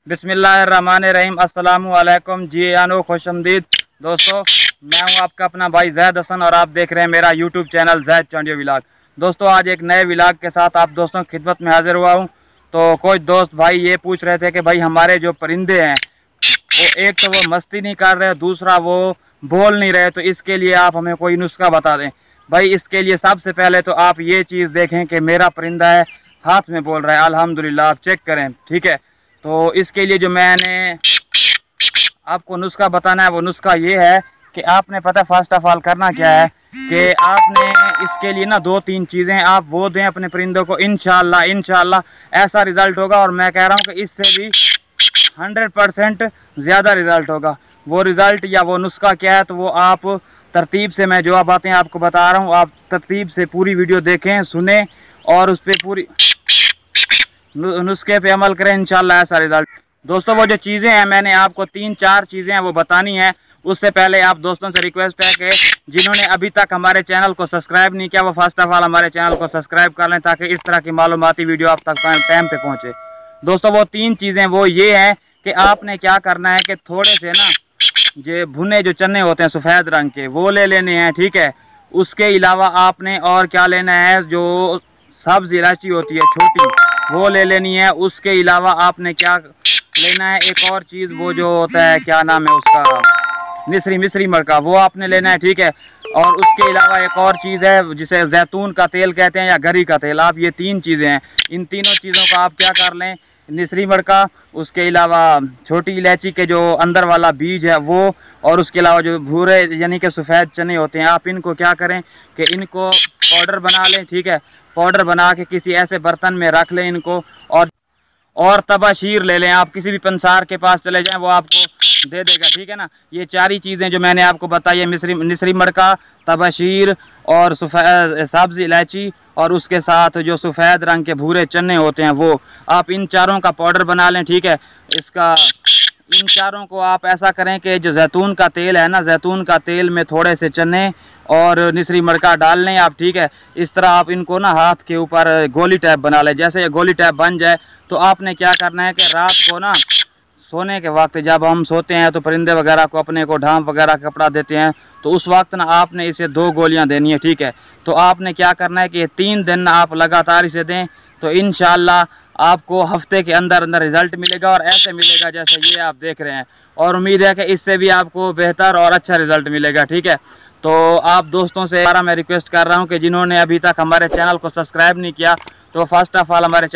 बिस्मिल्लाहिर्रहमानिर्रहीम। अस्सलामु अलैकुम जी आनो खुशमदीद दोस्तों, मैं हूं आपका अपना भाई जैद हसन और आप देख रहे हैं मेरा यूट्यूब चैनल जैद चौंडियो व्लॉग। दोस्तों, आज एक नए व्लॉग के साथ आप दोस्तों की खिदमत में हाजिर हुआ हूं। तो कुछ दोस्त भाई ये पूछ रहे थे कि भाई हमारे जो परिंदे हैं वो एक तो वो मस्ती नहीं कर रहे, दूसरा वो बोल नहीं रहे, तो इसके लिए आप हमें कोई नुस्खा बता दें। भाई इसके लिए सबसे पहले तो आप ये चीज़ देखें कि मेरा परिंदा है हाथ में बोल रहा है, अल्हम्दुलिल्लाह, आप चेक करें, ठीक है। तो इसके लिए जो मैंने आपको नुस्खा बताना है वो नुस्खा ये है कि आपने पता फर्स्ट ऑफ ऑल करना क्या है कि आपने इसके लिए ना 2-3 चीज़ें आप वो दें अपने परिंदों को। इंशाल्लाह ऐसा रिज़ल्ट होगा, और मैं कह रहा हूँ कि इससे भी 100% ज़्यादा रिज़ल्ट होगा। वो रिज़ल्ट या वो नुस्खा क्या है, तो वो आप तरतीब से, मैं जो बातें आपको बता रहा हूँ, आप तरतीब से पूरी वीडियो देखें, सुने और उस पर पूरी नुस्खे पे अमल करें, इंशाल्लाह ऐसा रिजल्ट। दोस्तों, वो जो चीज़ें हैं मैंने आपको 3-4 चीज़ें हैं वो बतानी है। उससे पहले आप दोस्तों से रिक्वेस्ट है कि जिन्होंने अभी तक हमारे चैनल को सब्सक्राइब नहीं किया वो फर्स्ट ऑफ ऑल हमारे चैनल को सब्सक्राइब कर लें, ताकि इस तरह की मालूमाती वीडियो आप तक टाइम पे पहुँचे। दोस्तों, वो 3 चीज़ें वो ये हैं कि आपने क्या करना है कि थोड़े से ना ये भुने जो चने होते हैं सफ़ेद रंग के वो ले लेने हैं, ठीक है। उसके अलावा आपने और क्या लेना है, जो सब्ज़ इलायची होती है छोटी, वो ले लेनी है। उसके अलावा आपने क्या लेना है, एक और चीज़, वो जो होता है क्या नाम है उसका, मिस्री मरका, वो आपने लेना है, ठीक है। और उसके अलावा एक और चीज़ है जिसे जैतून का तेल कहते हैं या गरी का तेल, आप ये 3 चीज़ें हैं। इन तीनों चीज़ों का आप क्या कर लें, मिस्री मरका, उसके अलावा छोटी इलायची के जो अंदर वाला बीज है वो, और उसके अलावा जो भूरे यानी कि सफ़ेद चने होते हैं, आप इनको क्या करें कि इनको पाउडर बना लें, ठीक है। पाउडर बना के किसी ऐसे बर्तन में रख लें इनको, और तबाशीर ले लें। आप किसी भी पंसार के पास चले जाएं, वो आपको दे देगा, ठीक है ना। ये 4 ही चीज़ें जो मैंने आपको बताई है, मिस्री मरका, तबाशीर और सब्ज़ इलायची, और उसके साथ जो सफ़ेद रंग के भूरे चने होते हैं वो, आप इन चारों का पाउडर बना लें, ठीक है। इन चारों को आप ऐसा करें कि जो जैतून का तेल है ना, जैतून का तेल में थोड़े से चने और मिस्री मरका डाल लें आप, ठीक है। इस तरह आप इनको ना हाथ के ऊपर गोली टाइप बना लें। जैसे ये गोली टाइप बन जाए तो आपने क्या करना है कि रात को ना सोने के वक्त जब हम सोते हैं तो परिंदे वगैरह को अपने को ढांप वगैरह कपड़ा देते हैं, तो उस वक्त ना आपने इसे 2 गोलियां देनी है, ठीक है। तो आपने क्या करना है कि ये 3 दिन आप लगातार इसे दें, तो इंशाल्लाह आपको हफ्ते के अंदर अंदर रिजल्ट मिलेगा, और ऐसे मिलेगा जैसे ये आप देख रहे हैं। और उम्मीद है कि इससे भी आपको बेहतर और अच्छा रिजल्ट मिलेगा, ठीक है। तो आप दोस्तों से मैं रिक्वेस्ट कर रहा हूँ कि जिन्होंने अभी तक हमारे चैनल को सब्सक्राइब नहीं किया तो फर्स्ट ऑफ ऑल हमारे